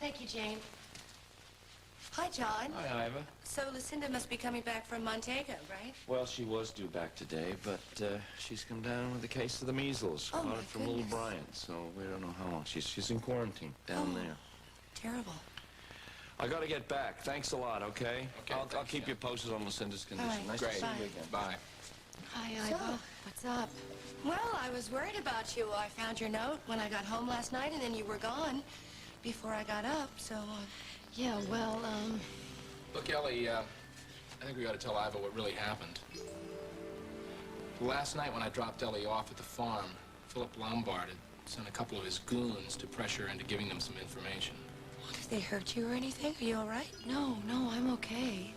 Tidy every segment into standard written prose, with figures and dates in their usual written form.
Thank you, Jane. Hi, John. Hi, Iva. So Lucinda must be coming back from Montego, right? Well, she was due back today, but she's come down with a case of the measles. Oh, Got my it from little goodness. Brian, so we don't know how long. She's in quarantine down there. Terrible. I got to get back. Thanks a lot, okay? Okay, I'll keep you posted on Lucinda's condition. right. Nice Great. to see you again. Bye. Hi, So? Iva. What's up? Well, I was worried about you. I found your note when I got home last night, and then you were gone before I got up, so... Yeah, well, Look, Ellie, I think we got to tell Iva what really happened. Last night when I dropped Ellie off at the farm, Philip Lombard had sent a couple of his goons to pressure her into giving them some information. Did they hurt you or anything? Are you all right? no, I'm okay.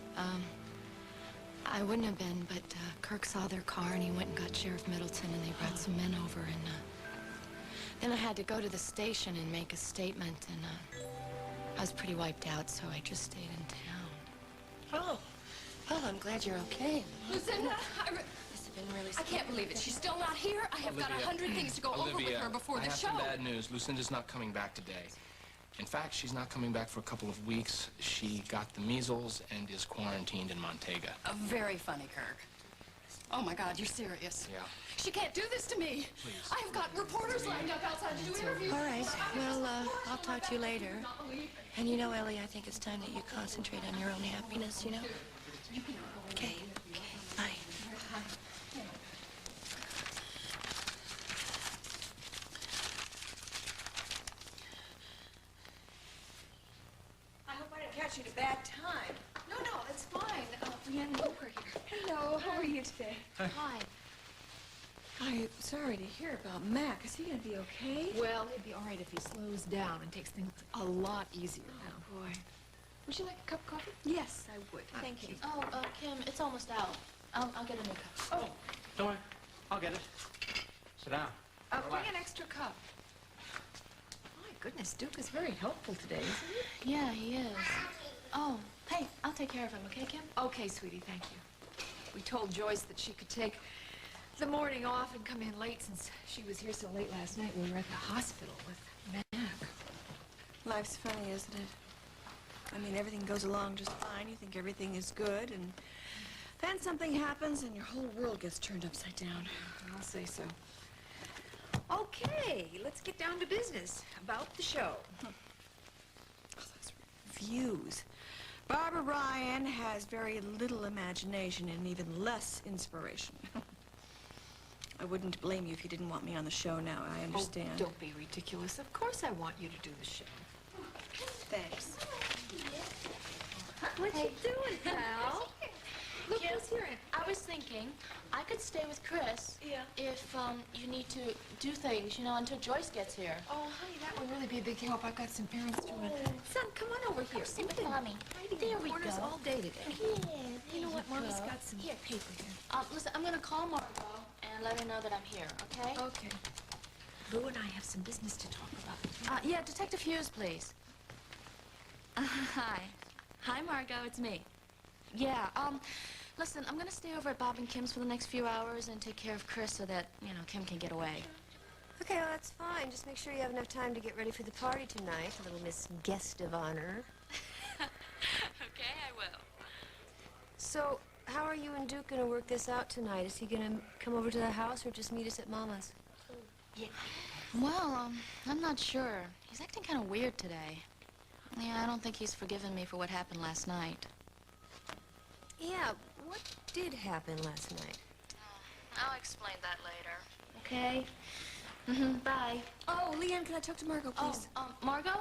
I wouldn't have been, but Kirk saw their car and he went and got Sheriff Middleton and they brought some men over and then I had to go to the station and make a statement and I was pretty wiped out, so I just stayed in town. Oh. Well, I'm glad you're okay. Lucinda, This has been really... I can't believe it. She's still not here. I have got 100 things to go over with her before I the have show. some bad news. Lucinda's not coming back today. In fact, she's not coming back for a couple of weeks. She got the measles and is quarantined in Montego. Very funny, Kirk. Oh, my God, you're serious. Yeah. She can't do this to me. Please. I have got reporters lined up outside to do interviews. All right. Well, I'll talk to you later. And you know, Ellie, I think it's time that you concentrate on your own happiness, you know? Okay. Bye. I hope I didn't catch you at a bad time. No, it's fine. Leanne Walker here. Hello, how are you today? Hi. I'm sorry to hear about Mac. Is he going to be okay? Well, he'd be all right if he slows down and takes things a lot easier now. Boy. Would you like a cup of coffee? Yes, I would. Thank you. Oh, Kim, it's almost out. I'll get a new cup. Oh, Don't worry. I'll get it. Sit down. bring an extra cup. My goodness, Duke is very helpful today, isn't he? Yeah, he is. Oh, hey, I'll take care of him, okay, Kim? Okay, sweetie, thank you. We told Joyce that she could take the morning off and come in late since she was here so late last night. We were at the hospital with Mac. Life's funny, isn't it? I mean, everything goes along just fine. You think everything is good, and then something happens and your whole world gets turned upside down. I'll say so. Okay, let's get down to business about the show. Oh, those views. Barbara Ryan has very little imagination and even less inspiration. I wouldn't blame you if you didn't want me on the show now. I understand. Oh, don't be ridiculous. Of course I want you to do the show. Thanks. What you doing, pal? Look Kim, who's here. I was thinking I could stay with Chris. Yeah. If you need to do things, you know, until Joyce gets here. Oh, honey, that would really be a big help. I've got some errands to run. Son, come on over here. So You've been funny. hiding There in the we corners go. all day today. Yeah, You know what? Mama's got some Here. paper here. Listen, I'm gonna call Margot and let her know that I'm here, okay? Okay. Lou and I have some business to talk about. Yeah, Detective Hughes, please. Hi. Hi, Margot, it's me. Yeah, listen, I'm gonna stay over at Bob and Kim's for the next few hours and take care of Chris so that, you know, Kim can get away. Okay, well, that's fine. Just make sure you have enough time to get ready for the party tonight, little Miss Guest of Honor. Okay, I will. So, how are you and Duke going to work this out tonight? Is he going to come over to the house or just meet us at Mama's? Yeah. Well, I'm not sure. He's acting kind of weird today. Yeah, I don't think he's forgiven me for what happened last night. Yeah, what did happen last night? I'll explain that later. Okay? Bye. Oh, Leanne, can I talk to Margot, please? Margot?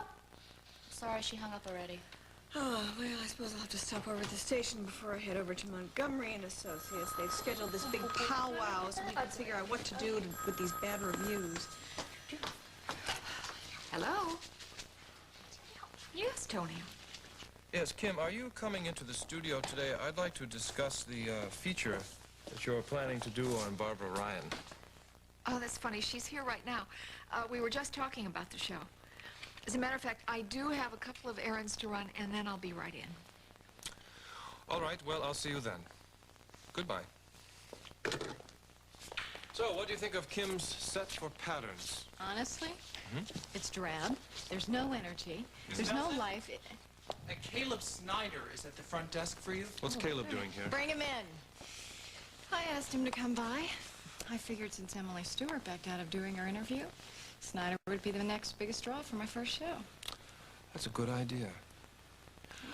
Sorry, she hung up already. Oh, well, I suppose I'll have to stop over at the station before I head over to Montgomery and Associates. They've scheduled this big powwow so we can figure out what to do with these bad reviews. Hello? Yes, Tony. Yes, Kim, are you coming into the studio today? I'd like to discuss the feature that you're planning to do on Barbara Ryan. Oh, that's funny. She's here right now. We were just talking about the show. As a matter of fact, I do have a couple of errands to run, and then I'll be right in. All right, well, I'll see you then. Goodbye. So So, what do you think of Kim's set for patterns? Honestly, it's drab. There's no energy. There's no life. Caleb Snyder is at the front desk for you. What's Caleb doing here? Bring him in. I asked him to come by. I figured since Emily Stewart backed out of doing her interview, Snyder would be the next biggest draw for my first show. That's a good idea.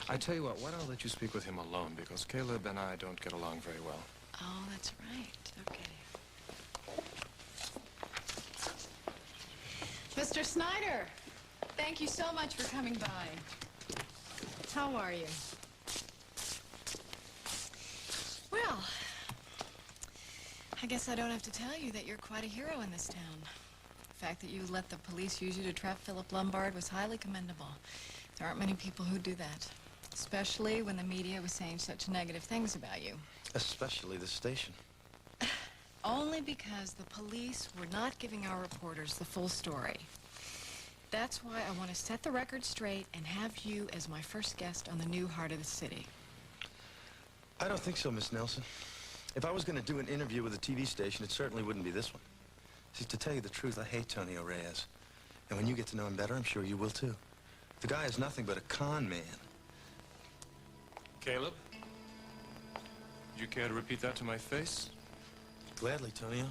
I tell you what, why don't I let you speak with him alone, because Caleb and I don't get along very well. Oh, that's right. Okay. Mr. Snyder, thank you so much for coming by. How are you? Well, I guess I don't have to tell you that you're quite a hero in this town. The fact that you let the police use you to trap Philip Lombard was highly commendable. There aren't many people who do that, especially when the media was saying such negative things about you. Especially the station. Only because the police were not giving our reporters the full story. That's why I want to set the record straight and have you as my first guest on the new Heart of the City. I don't think so, Miss Nelson. If I was going to do an interview with a TV station, it certainly wouldn't be this one. See, to tell you the truth, I hate Tony Reyes. And when you get to know him better, I'm sure you will too. The guy is nothing but a con man. Caleb? Would you care to repeat that to my face? Gladly, Tonio.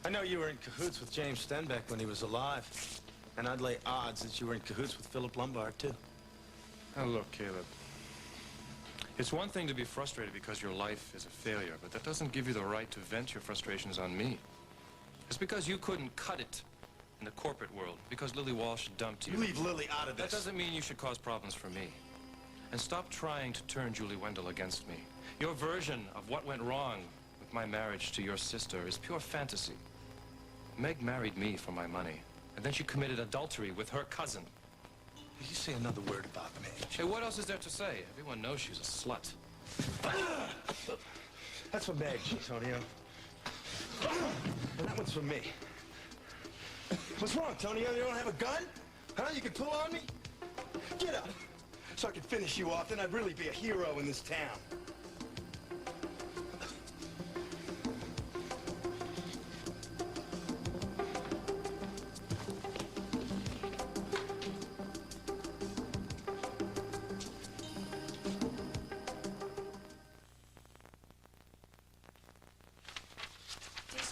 I know you were in cahoots with James Stenbeck when he was alive. And I'd lay odds that you were in cahoots with Philip Lombard, too. Now, look, Caleb. It's one thing to be frustrated because your life is a failure, but that doesn't give you the right to vent your frustrations on me. It's because you couldn't cut it in the corporate world, because Lily Walsh dumped you. Leave Lily out of this. That doesn't mean you should cause problems for me. And stop trying to turn Julie Wendell against me. Your version of what went wrong with my marriage to your sister is pure fantasy. Meg married me for my money, and then she committed adultery with her cousin. You say another word about me. Hey, what else is there to say? Everyone knows she's a slut. That's for Meg, Tonio. And that one's for me. What's wrong, Tonio? You don't have a gun? Huh? You can pull on me? Get up, so I can finish you off. Then I'd really be a hero in this town.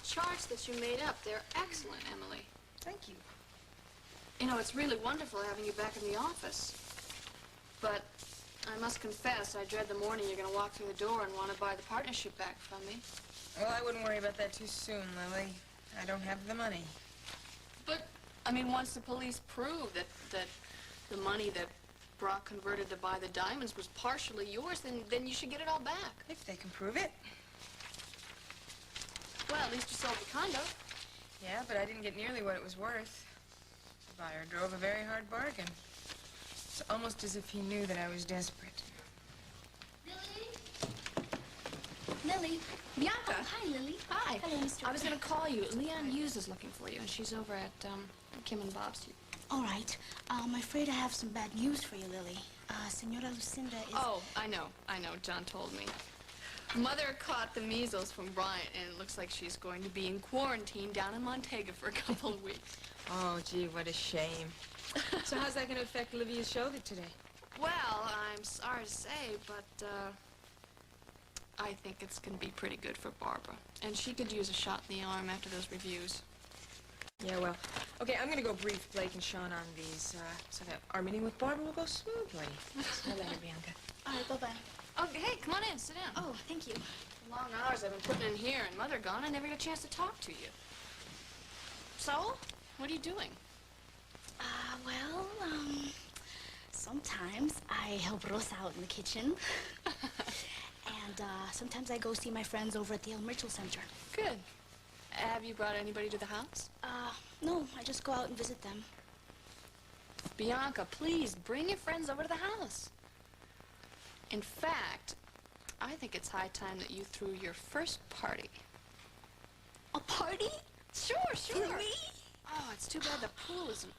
Charts that you made up, they're excellent, Emily. Thank you. You know, it's really wonderful having you back in the office. But I must confess, I dread the morning you're going to walk through the door and want to buy the partnership back from me. Well, I wouldn't worry about that too soon, Lily. I don't have the money. But, I mean, once the police prove that the money that Brock converted to buy the diamonds was partially yours, then you should get it all back. If they can prove it. Well, at least you sold the condo. Yeah, but I didn't get nearly what it was worth. The buyer drove a very hard bargain. It's almost as if he knew that I was desperate. Lily? Bianca. Oh, hi, Lily. Hi. Hello, Mr. I was going to call you. Leon Hughes is looking for you, and she's over at Kim and Bob's. All right. I'm afraid I have some bad news for you, Lily. Senora Lucinda is... Oh, I know. John told me. Mother caught the measles from Bryant, and it looks like she's going to be in quarantine down in Montega for a couple of weeks. Oh, gee, what a shame. So how's that going to affect Olivia's show today? Well, I'm sorry to say, but I think it's going to be pretty good for Barbara. And she could use a shot in the arm after those reviews. Yeah, well, okay, I'm going to go brief Blake and Sean on these, so that our meeting with Barbara will go smoothly. See you later, Bianca. All right, bye-bye. Oh, hey, come on in, sit down. Oh, thank you. The long hours I've been putting in here and Mother gone, I never get a chance to talk to you. So, what are you doing? Well, sometimes I help Rosa out in the kitchen. And, sometimes I go see my friends over at the El Mitchell Center. Good. Have you brought anybody to the house? No, I just go out and visit them. Bianca, please, bring your friends over to the house. In fact, I think it's high time that you threw your first party. A party? Sure. For me? Oh, it's too bad the pool isn't...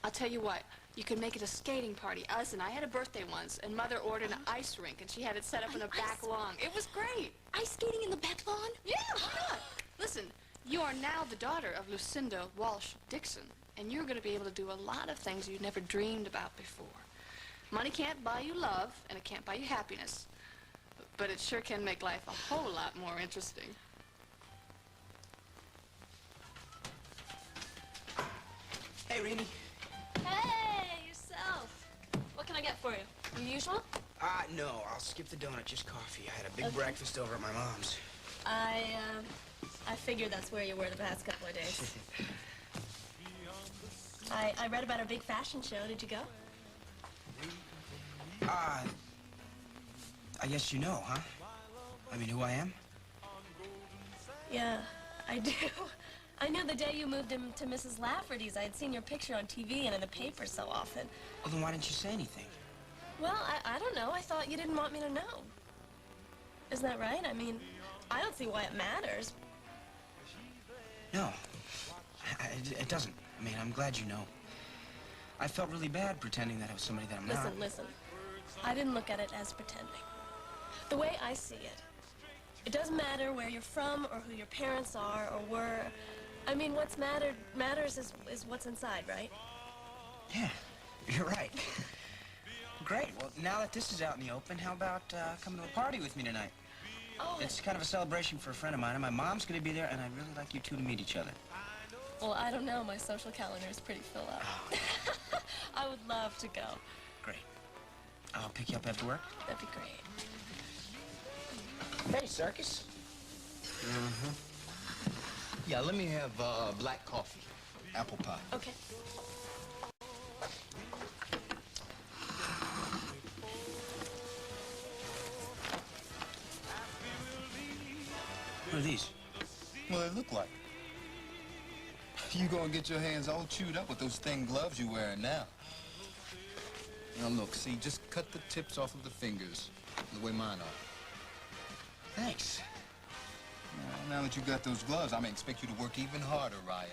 I'll tell you what. You can make it a skating party. Us and I had a birthday once, and Mother ordered an ice rink, and she had it set up in the back lawn. It was great. Ice skating in the back lawn? Yeah, why not? Listen, you are now the daughter of Lucinda Walsh Dixon, and you're going to be able to do a lot of things you never dreamed about before. Money can't buy you love, and it can't buy you happiness, but it sure can make life a whole lot more interesting. Hey, Rainey. Hey, yourself. What can I get for you? Your usual? No, I'll skip the donut, just coffee. I had a big breakfast over at my mom's. I figured that's where you were the past couple of days. I read about our big fashion show. Did you go? I guess you know, huh? I mean, who I am? Yeah, I do. I knew the day you moved him to Mrs. Lafferty's. I had seen your picture on TV and in the paper so often. Well, then why didn't you say anything? Well, I don't know. I thought you didn't want me to know. Isn't that right? I mean, I don't see why it matters. No, it doesn't. I mean, I'm glad you know. I felt really bad pretending that I was somebody that I'm not. Listen. I didn't look at it as pretending. The way I see it, it doesn't matter where you're from or who your parents are or were. I mean, what's matters is what's inside, right? Yeah, you're right. Great. Well, now that this is out in the open, how about coming to a party with me tonight? Oh. It's kind of a celebration for a friend of mine, and my mom's going to be there, and I'd really like you two to meet each other. Well, I don't know. My social calendar is pretty full up. Oh. I would love to go. Great. I'll pick you up after work. That'd be great. Hey, Circus. Uh-huh. Yeah, let me have black coffee, apple pie. Okay. What are these? Well, they look like. You gonna get your hands all chewed up with those thin gloves you're wearing now. Now look, see, just cut the tips off of the fingers, the way mine are. Thanks. Now that you got those gloves, I may expect you to work even harder, Raya.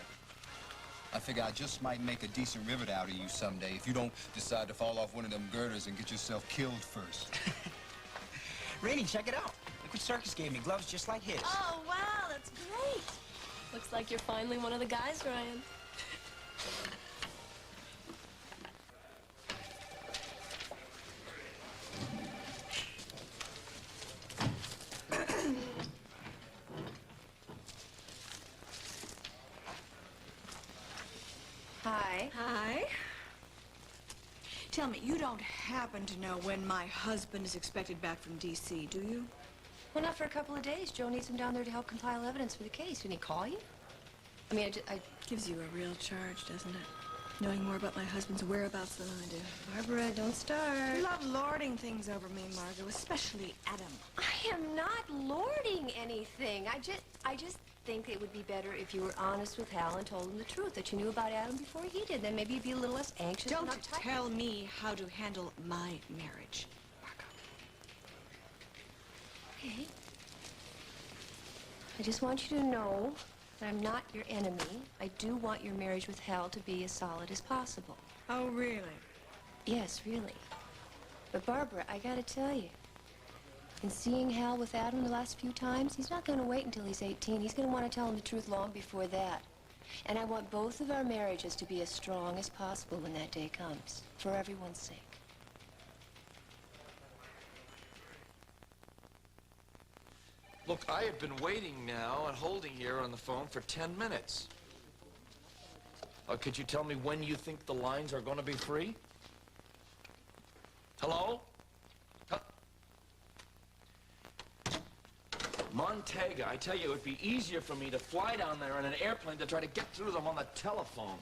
I figure I just might make a decent rivet out of you someday if you don't decide to fall off one of them girders and get yourself killed first. Rainey, check it out. Look what Circus gave me. Gloves just like his. Oh, wow, that's great. Looks like you're finally one of the guys, Ryan. Hi. Hi. Tell me, you don't happen to know when my husband is expected back from D.C., do you? Well, not for a couple of days. Joe needs him down there to help compile evidence for the case. Didn't he call you? I mean, I Gives you a real charge, doesn't it? Knowing more about my husband's whereabouts than I do. Barbara, don't start. You love lording things over me, Margot, especially Adam. I am not lording anything. I just think it would be better if you were honest with Hal and told him the truth, that you knew about Adam before he did. Then maybe you'd be a little less anxious. Don't tell me how to handle my marriage, Margot. Okay. I just want you to know that I'm not your enemy. I do want your marriage with Hal to be as solid as possible. Oh, really? Yes, really. But Barbara, I gotta tell you, in seeing Hal with Adam the last few times, he's not gonna wait until he's 18. He's gonna want to tell him the truth long before that. And I want both of our marriages to be as strong as possible when that day comes, for everyone's sake. Look, I have been waiting now and holding here on the phone for 10 minutes. Could you tell me when you think the lines are going to be free? Hello? Montega, I tell you, it would be easier for me to fly down there in an airplane to try to get through them on the telephone.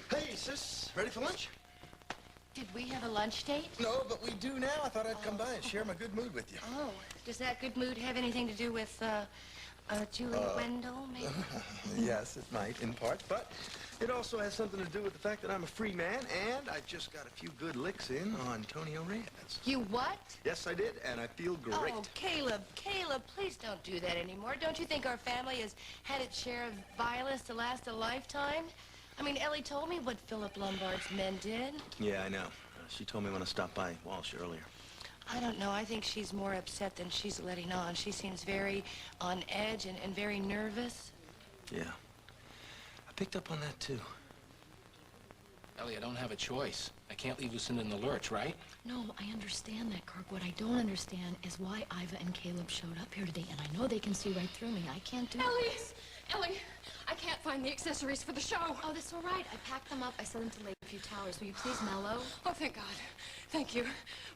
Hey, sis, ready for lunch? Did we have a lunch date? No, but we do now. I thought I'd come by and share my good mood with you. Oh, does that good mood have anything to do with Julie Wendell, maybe? Yes, it might, in part, but it also has something to do with the fact that I'm a free man, and I just got a few good licks in on Antonio Reyes. You what? Yes, I did, and I feel great. Oh, Caleb, please don't do that anymore. Don't you think our family has had its share of violence to last a lifetime? I mean, Ellie told me what Philip Lombard's men did. Yeah, I know. She told me when I stopped by Walsh earlier. I don't know. I think she's more upset than she's letting on. She seems very on edge and very nervous. Yeah. I picked up on that, too. Ellie, I don't have a choice. I can't leave Lucinda in the lurch, right? No, I understand that, Kirk. What I don't understand is why Iva and Caleb showed up here today, and I know they can see right through me. I can't do it. Ellie, I can't find the accessories for the show. Oh, that's all right. I packed them up. I set them to Lakeview Towers. Will you please mellow? Oh, thank God. Thank you.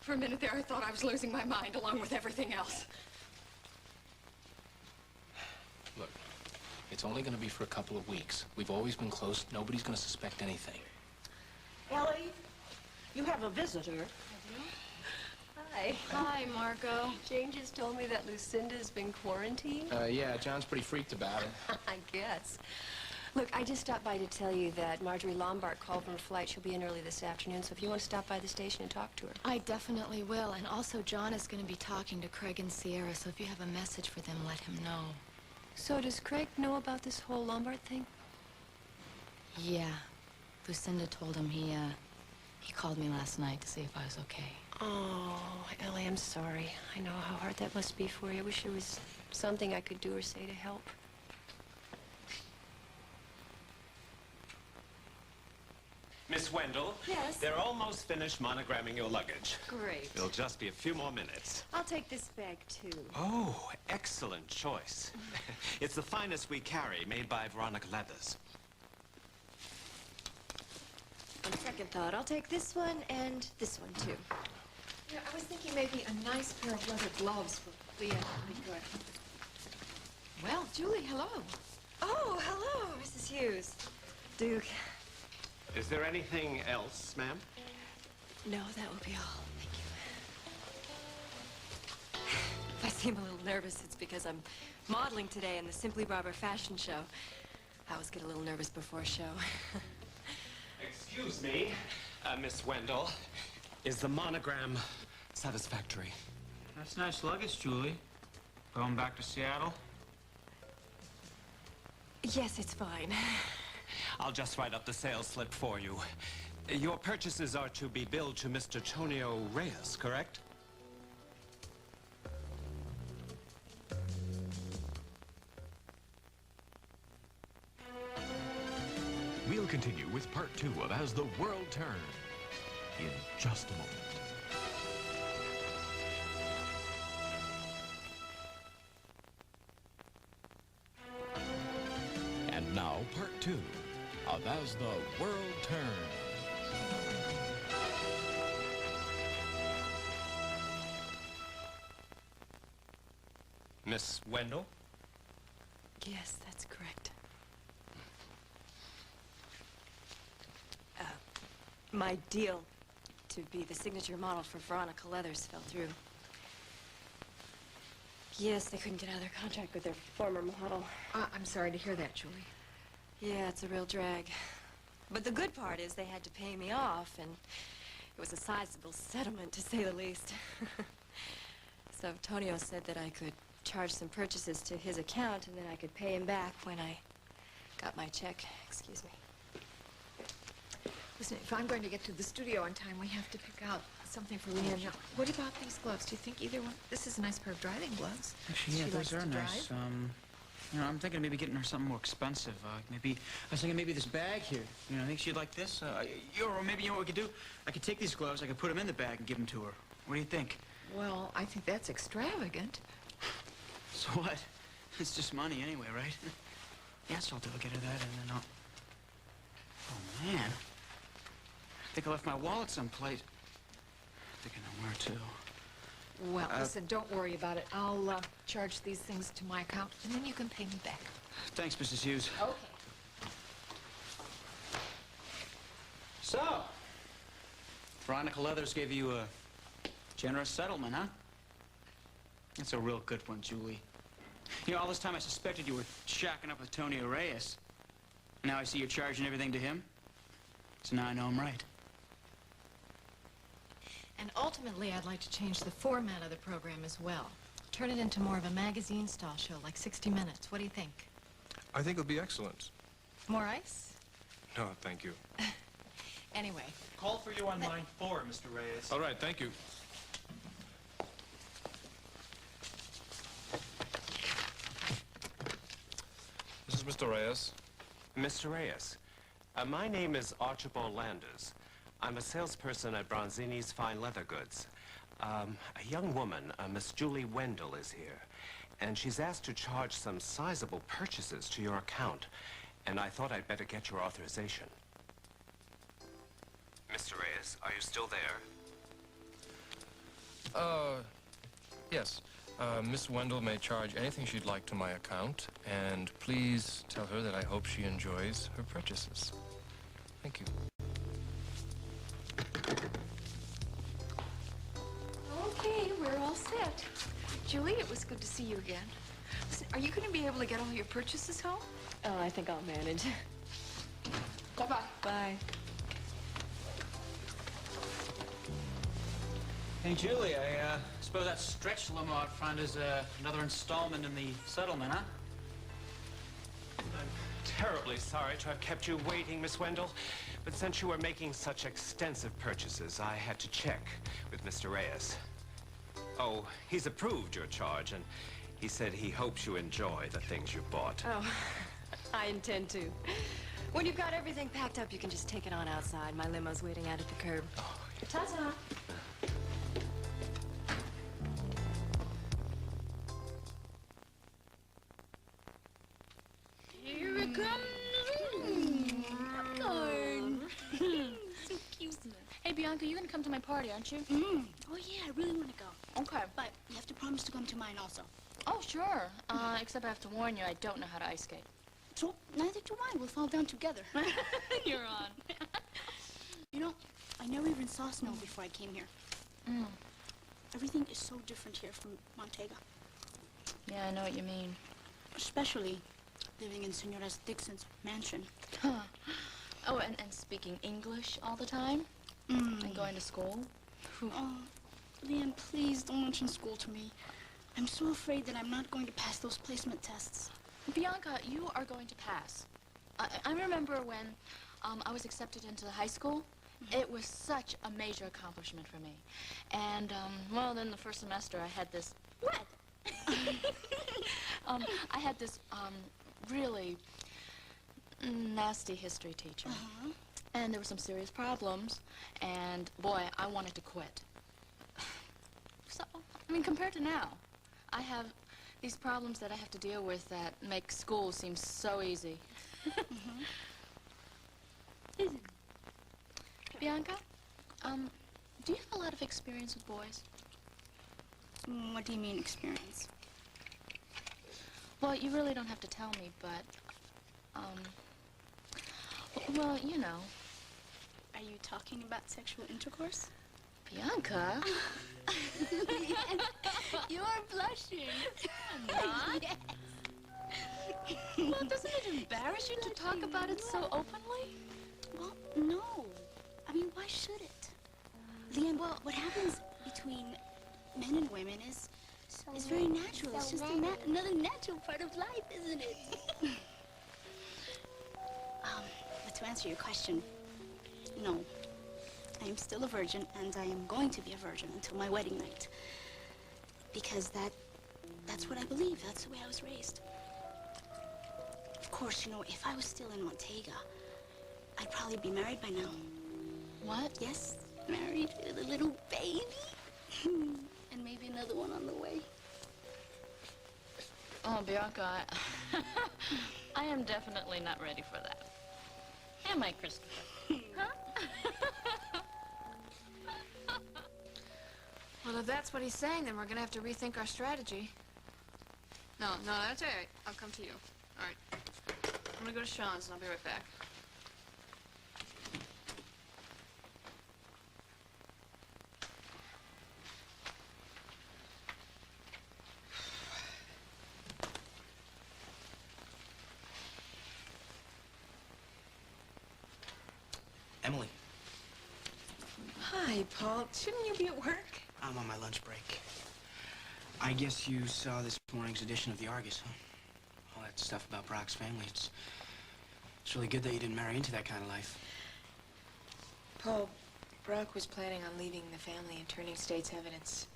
For a minute there, I thought I was losing my mind along with everything else. Look, it's only going to be for a couple of weeks. We've always been close. Nobody's going to suspect anything. Ellie, you have a visitor. Hi. Hi, Margot. Jane just told me that Lucinda's been quarantined. Yeah, John's pretty freaked about it. I guess. Look, I just stopped by to tell you that Marjorie Lombard called from her flight. She'll be in early this afternoon, so if you want to stop by the station and talk to her. I definitely will. And also, John is going to be talking to Craig and Sierra, so if you have a message for them, let him know. So does Craig know about this whole Lombard thing? Yeah. Lucinda told him he called me last night to see if I was okay. Oh, Ellie, I'm sorry. I know how hard that must be for you. I wish there was something I could do or say to help. Miss Wendell? Yes? They're almost finished monogramming your luggage. Great. It'll just be a few more minutes. I'll take this bag, too. Oh, excellent choice. It's the finest we carry, made by Veronica Leathers. On second thought, I'll take this one and this one, too. Yeah, I was thinking maybe a nice pair of leather gloves would be good. Well, Julie, hello. Oh, hello, Mrs. Hughes. Duke. Is there anything else, ma'am? No, that will be all. Thank you. If I seem a little nervous, it's because I'm modeling today in the Simply Barber fashion show. I always get a little nervous before a show. Excuse me, Miss Wendell. Is the monogram satisfactory? That's nice luggage, Julie. Going back to Seattle? Yes, it's fine. I'll just write up the sales slip for you. Your purchases are to be billed to Mr. Antonio Reyes, correct? We'll continue with part 2 of As the World Turns in just a moment. And now, part 2 of As the World Turns. Miss Wendell? Yes, that's correct. My deal to be the signature model for Veronica Leathers fell through. Yes, they couldn't get out of their contract with their former model. I'm sorry to hear that, Julie. Yeah, it's a real drag. But the good part is they had to pay me off, and it was a sizable settlement, to say the least. So Antonio said that I could charge some purchases to his account, and then I could pay him back when I got my check. Excuse me. Listen, if I'm going to get to the studio on time, we have to pick out something for Leanne. Now, what about these gloves? Do you think either one? This is a nice pair of driving gloves. Actually, yeah, She those likes are to nice. drive. You know, I'm thinking of maybe getting her something more expensive. I was thinking maybe this bag here. You know, I think she'd like this. Or maybe, you know what we could do? I could take these gloves, I could put them in the bag and give them to her. What do you think? Well, I think that's extravagant. So what? It's just money anyway, right? Yes, I'll do. I'll get her that, and then I'll... Oh, man. I think I left my wallet someplace. I think I know where to. Well, listen, don't worry about it. I'll charge these things to my account, and then you can pay me back. Thanks, Mrs. Hughes. Okay. So, Veronica Leathers gave you a generous settlement, huh? That's a real good one, Julie. You know, all this time I suspected you were shacking up with Tony Reyes. Now I see you're charging everything to him. So now I know I'm right. And ultimately, I'd like to change the format of the program as well. Turn it into more of a magazine-style show, like 60 Minutes. What do you think? I think it'll be excellent. More ice? No, thank you. Anyway. Call for you on line 4, Mr. Reyes. All right, thank you. This is Mr. Reyes. Mr. Reyes, my name is Archibald Landers. I'm a salesperson at Bronzini's Fine Leather Goods. A young woman, Miss Julie Wendell, is here, and she's asked to charge some sizable purchases to your account, and I thought I'd better get your authorization. Mr. Reyes, are you still there? Yes. Miss Wendell may charge anything she'd like to my account, and please tell her that I hope she enjoys her purchases. Thank you. Okay, we're all set. Julie, it was good to see you again. Listen, are you going to be able to get all your purchases home? Oh, I think I'll manage. Bye-bye. Bye. Hey, Julie, I suppose that stretch limo out front is another installment in the settlement, huh? I'm terribly sorry to have kept you waiting, Miss Wendell, but since you were making such extensive purchases, I had to check with Mr. Reyes. Oh, he's approved your charge, and he said he hopes you enjoy the things you bought. Oh, I intend to. When you've got everything packed up, you can just take it on outside. My limo's waiting out at the curb. Oh, Ta-ta. Here it comes. Popcorn. So cute. Hey, Bianca, you're gonna come to my party, aren't you? Oh, yeah, I really want to go. Okay. But you have to promise to come to mine also. Oh, sure. Except I have to warn you, I don't know how to ice skate. So, neither do I. We'll fall down together. You're on. You know, I never even saw snow before I came here. Everything is so different here from Montega. Yeah, I know what you mean. Especially living in Senora Dixon's mansion. Huh. Oh, and speaking English all the time? And going to school? Oh, Leanne, please don't mention school to me. I'm so afraid that I'm not going to pass those placement tests. Bianca, you are going to pass. I remember when I was accepted into the high school. It was such a major accomplishment for me. And, well, then the first semester I had this... What? I had this, really nasty history teacher. And there were some serious problems. And, boy, I wanted to quit. So, I mean, compared to now, I have these problems that I have to deal with that make school seem so easy. Bianca, do you have a lot of experience with boys? What do you mean, experience? Well, you really don't have to tell me, but, well, you know. Are you talking about sexual intercourse? Bianca? You're blushing. I'm not. Yes. Well, doesn't it embarrass you to talk about it so openly? Well, no. I mean, why should it? Leanne, well, what happens between men and women is very natural. It's just another natural part of life, isn't it? But to answer your question, no. I am still a virgin, and I am going to be a virgin until my wedding night. Because that's what I believe. That's the way I was raised. Of course, you know, if I was still in Montega, I'd probably be married by now. What? Yes, married with a little baby. And maybe another one on the way. Oh, Bianca, I am definitely not ready for that. Am I, Christopher? Huh? Well, if that's what he's saying, then we're going to have to rethink our strategy. No, that's all right. I'll come to you. All right. I'm going to go to Sean's, and I'll be right back. Emily, Hi, Paul. Shouldn't you be at work? I'm on my lunch break. I guess you saw this morning's edition of the Argus, huh? All that stuff about Brock's family. It's really good that you didn't marry into that kind of life. Paul, Brock was planning on leaving the family and turning state's evidence.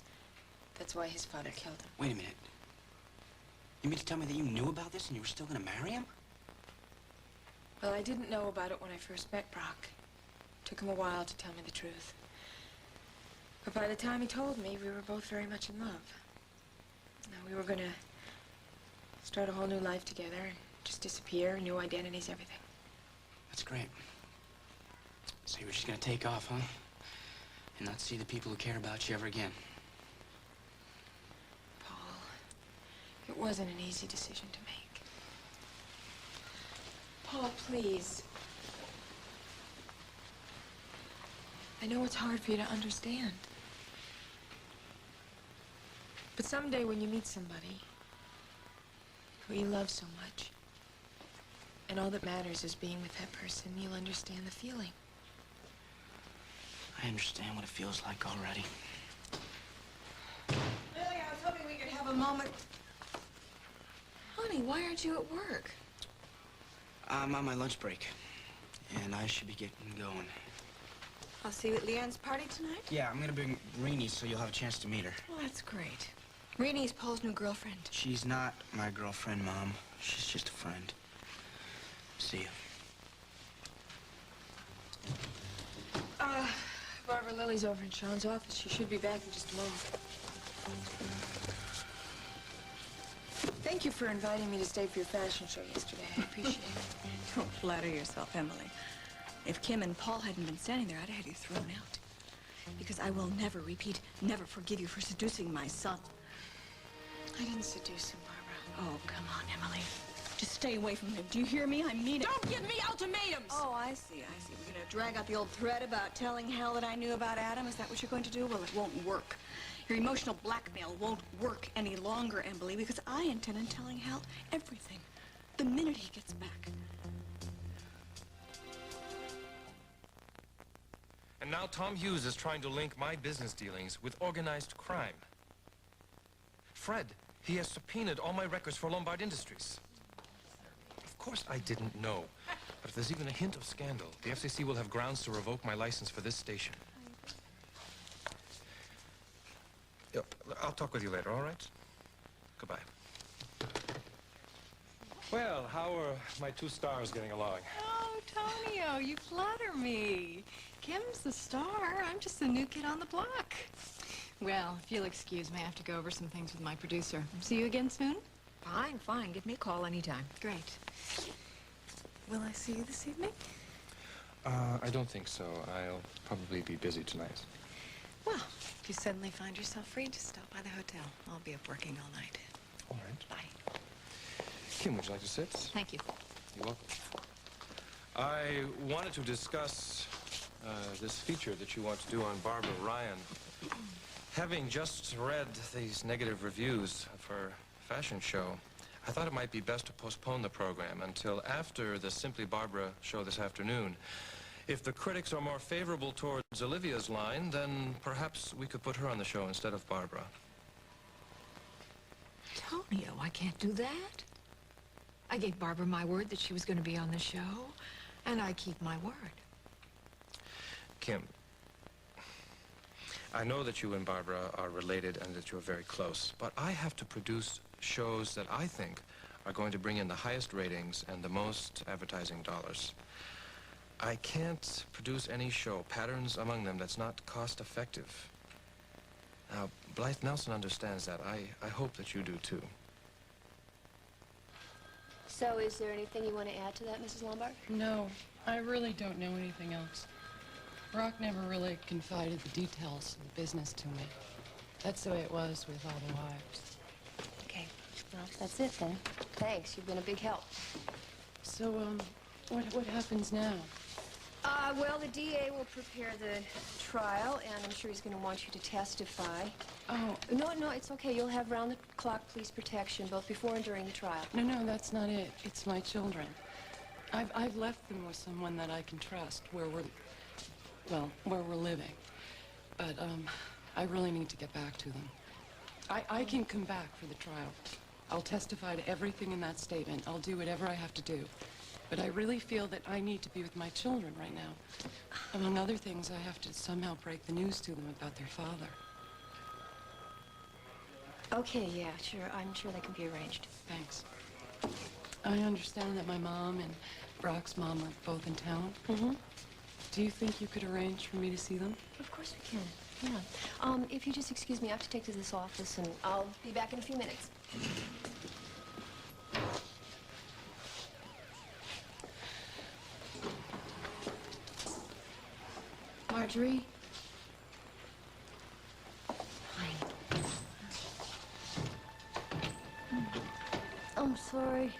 That's why his father killed him. Wait a minute. You mean to tell me that you knew about this and you were still gonna marry him? Well, I didn't know about it when I first met Brock. Took him a while to tell me the truth. But by the time he told me, we were both very much in love. Now, we were gonna start a whole new life together and just disappear, new identities, everything. That's great. So you were just gonna take off, huh? And not see the people who care about you ever again. Paul, it wasn't an easy decision to make. Paul, please. I know it's hard for you to understand. But someday when you meet somebody who you love so much, and all that matters is being with that person, you'll understand the feeling. I understand what it feels like already. Lily, I was hoping we could have a moment. Honey, why aren't you at work? I'm on my lunch break, and I should be getting going. I'll see you at Leanne's party tonight. Yeah, I'm gonna bring Renee so you'll have a chance to meet her. Well, that's great. Renee's Paul's new girlfriend. She's not my girlfriend, Mom. She's just a friend. See you. Barbara, Lily's over in Sean's office. She should be back in just a moment. Thank you for inviting me to stay for your fashion show yesterday. I appreciate it. Don't flatter yourself, Emily. If Kim and Paul hadn't been standing there, I'd have had you thrown out. Because I will never never forgive you for seducing my son. I didn't seduce him, Barbara. Oh, come on, Emily. Just stay away from him. Do you hear me? I mean it. Don't give me ultimatums! Oh, I see. We're gonna drag out the old thread about telling Hal that I knew about Adam. Is that what you're going to do? Well, it won't work. Your emotional blackmail won't work any longer, Emily, because I intend on telling Hal everything the minute he gets back. And now Tom Hughes is trying to link my business dealings with organized crime. Fred, he has subpoenaed all my records for Lombard Industries. Of course I didn't know. But if there's even a hint of scandal, the FCC will have grounds to revoke my license for this station. Yep, I'll talk with you later, all right? Goodbye. Well, how are my two stars getting along? Oh, Tonio, you flatter me. Kim's the star. I'm just the new kid on the block. Well, if you'll excuse me, I have to go over some things with my producer. See you again soon? Fine, fine. Give me a call anytime. Great. Will I see you this evening? I don't think so. I'll probably be busy tonight. Well, if you suddenly find yourself free, just stop by the hotel. I'll be up working all night. All right. Bye. Kim, would you like to sit? Thank you. You're welcome. I wanted to discuss this feature that you want to do on Barbara Ryan. Having just read these negative reviews of her fashion show, I thought it might be best to postpone the program until after the Simply Barbara show this afternoon. If the critics are more favorable towards Olivia's line, then perhaps we could put her on the show instead of Barbara. Tonio, I can't do that. I gave Barbara my word that she was going to be on the show, and I keep my word. Kim, I know that you and Barbara are related and that you're very close, but I have to produce shows that I think are going to bring in the highest ratings and the most advertising dollars. I can't produce any show, patterns among them, that's not cost-effective. Now, Blythe Nelson understands that. I hope that you do, too. So is there anything you want to add to that, Mrs. Lombard? No, I really don't know anything else. Brock never really confided the details of the business to me. That's the way it was with all the wives. Okay, well, that's it then. Thanks, you've been a big help. So, what happens now? Well, the DA will prepare the trial, and I'm sure he's going to want you to testify. Oh. No, it's okay. You'll have round-the-clock police protection, both before and during the trial. No, that's not it. It's my children. I've left them with someone that I can trust, where we're well, where we're living. But, I really need to get back to them. I can come back for the trial. I'll testify to everything in that statement. I'll do whatever I have to do. But I really feel that I need to be with my children right now. Among other things, I have to somehow break the news to them about their father. Okay, yeah, sure. I'm sure that can be arranged. Thanks. I understand that my mom and Brock's mom are both in town. Mm-hmm. Do you think you could arrange for me to see them? Of course we can. Yeah. If you just excuse me, I have to take to this office, and I'll be back in a few minutes. Marjorie? I'm sorry.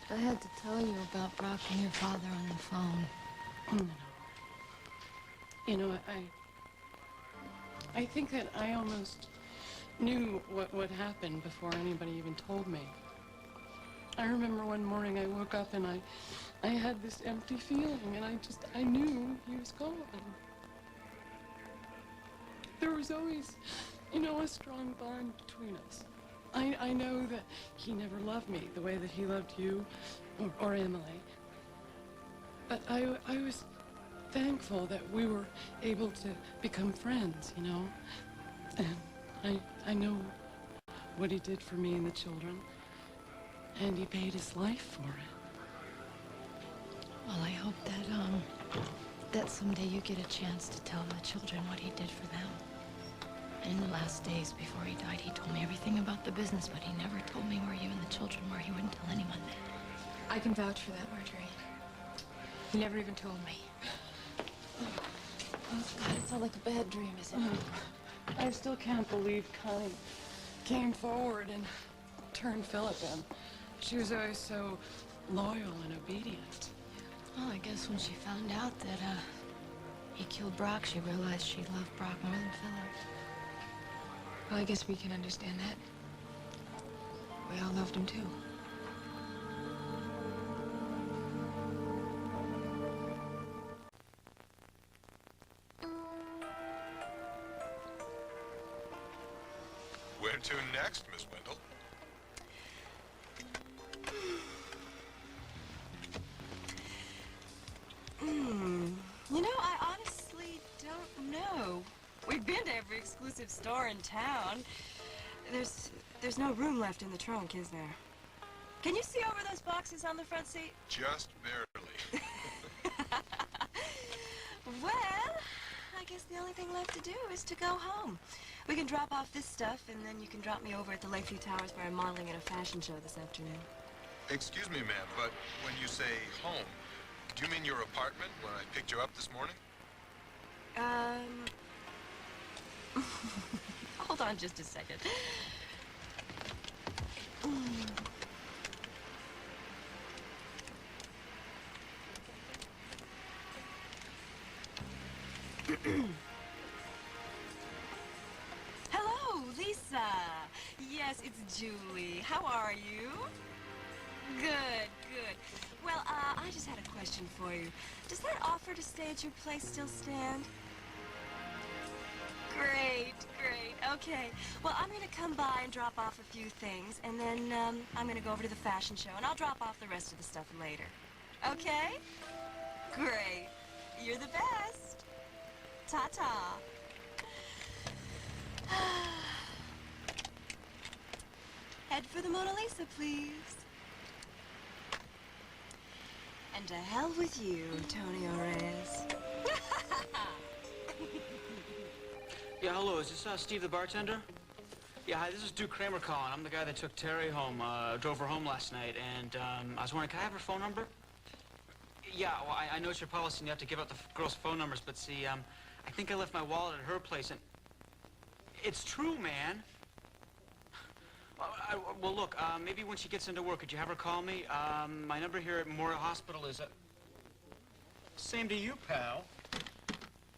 I had to tell you about Brock and your father on the phone. You know, I think that I almost knew what would happen before anybody even told me. I remember one morning I woke up and I had this empty feeling, and I knew he was gone. There was always, you know, a strong bond between us. I know that he never loved me the way that he loved you or Emily. But I was thankful that we were able to become friends, you know? And I know what he did for me and the children, and he paid his life for it. Well, I hope that someday you get a chance to tell the children what he did for them. And in the last days before he died, he told me everything about the business, but he never told me where you and the children were. He wouldn't tell anyone that. I can vouch for that, Marjorie. He never even told me. Oh, God, it's all like a bad dream, isn't it? I still can't believe Connie came forward and turned Philip in. She was always so loyal and obedient. Well, I guess when she found out that, he killed Brock, she realized she loved Brock more than Philip. Well, I guess we can understand that. We all loved him, too. Where to next, Miss Wendell? You know, I honestly don't know. We've been to every exclusive store in town. There's no room left in the trunk, is there? Can you see over those boxes on the front seat? Just barely. Well, I guess the only thing left to do is to go home. We can drop off this stuff, and then you can drop me over at the Lakeview Towers where I'm modeling at a fashion show this afternoon. Excuse me, ma'am, but when you say home, do you mean your apartment when I picked you up this morning? Hold on just a second. Hello, Lisa. Yes, it's Julie. How are you? Good, good. Well, I just had a question for you. Does that offer to stay at your place still stand? Great, great. Okay. Well, I'm going to come by and drop off a few things, and then I'm going to go over to the fashion show, and I'll drop off the rest of the stuff later. Okay? Great. You're the best. Ta-ta. Head for the Mona Lisa, please. And to hell with you, Tony Reyes. Yeah, hello, is this Steve the bartender? Yeah, hi, this is Duke Kramer calling. I'm the guy that took Terry home, drove her home last night, and I was wondering, can I have her phone number? Yeah, well, I know it's your policy and you have to give out the girls' phone numbers, but see, I think I left my wallet at her place, and it's true, man. Well, look, maybe when she gets into work, could you have her call me? My number here at Memorial Hospital is... Same to you, pal.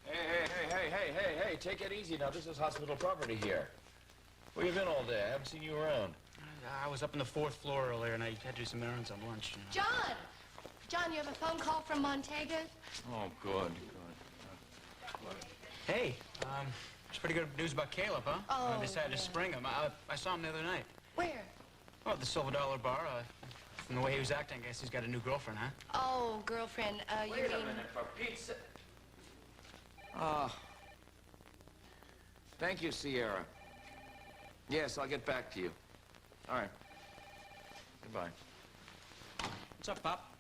Hey, take it easy now. This is hospital property here. Where you been all day? I haven't seen you around. I was up on the 4th floor earlier, and I had to do some errands on lunch. You know. John, you have a phone call from Montega? Oh, good. Hey, it's pretty good news about Caleb, huh? Oh, I decided to spring him. I saw him the other night. Where? Oh, at the $Silver Bar. From the way he was acting, I guess he's got a new girlfriend, huh? Oh, girlfriend, you Wait a mean... minute, for Pete's sake. Oh. Thank you, Sierra. Yes, I'll get back to you. All right. Goodbye. What's up, Pop?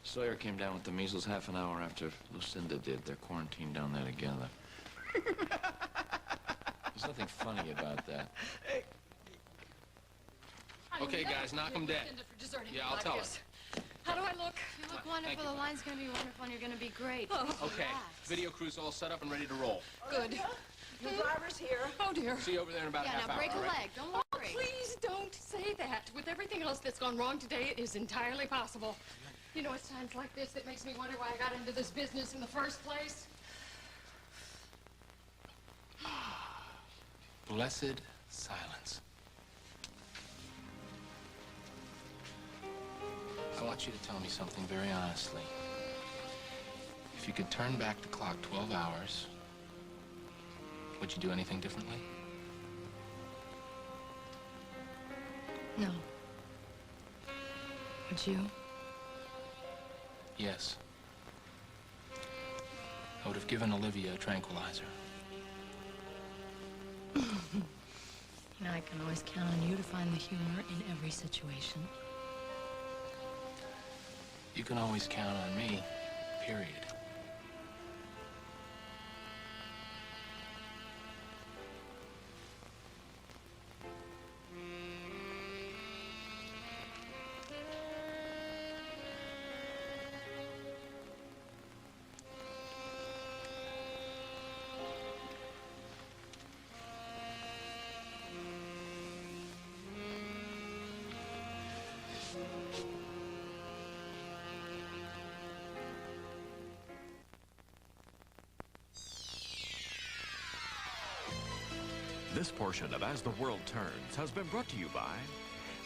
Sawyer came down with the measles half an hour after Lucinda did. They're quarantined down there together. There's nothing funny about that. Okay, guys, knock them dead. Yeah, I'll tell her. How do I look? You look wonderful. The line's going to be wonderful, and you're going to be great. Okay, video crew's all set up and ready to roll. Good. The driver's here. Oh, dear. See you over there in about a half now hour, break a all right? leg. Don't Oh, worry. please don't say that. With everything else that's gone wrong today, it is entirely possible. You know, it's times like this that makes me wonder why I got into this business in the first place. Blessed silence. I want you to tell me something very honestly. If you could turn back the clock 12 hours, would you do anything differently? No. Would you? Yes. I would have given Olivia a tranquilizer. You know, I can always count on you to find the humor in every situation. You can always count on me, period. This portion of As the World Turns has been brought to you by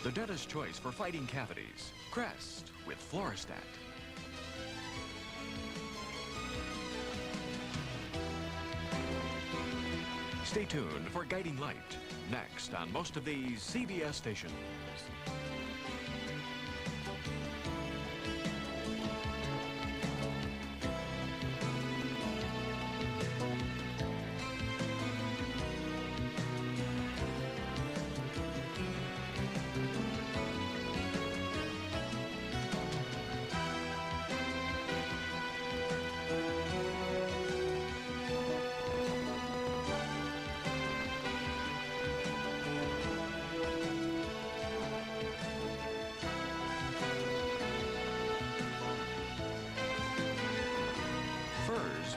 the dentist's choice for fighting cavities, Crest with Floristat. Stay tuned for Guiding Light, next on most of these CBS stations.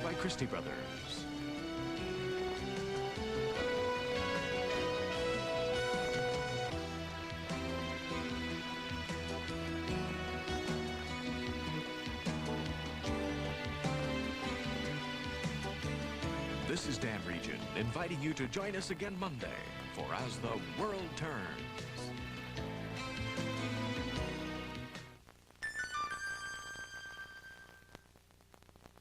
By Christie Brothers. This is Dan Regent, inviting you to join us again Monday for As the World Turns.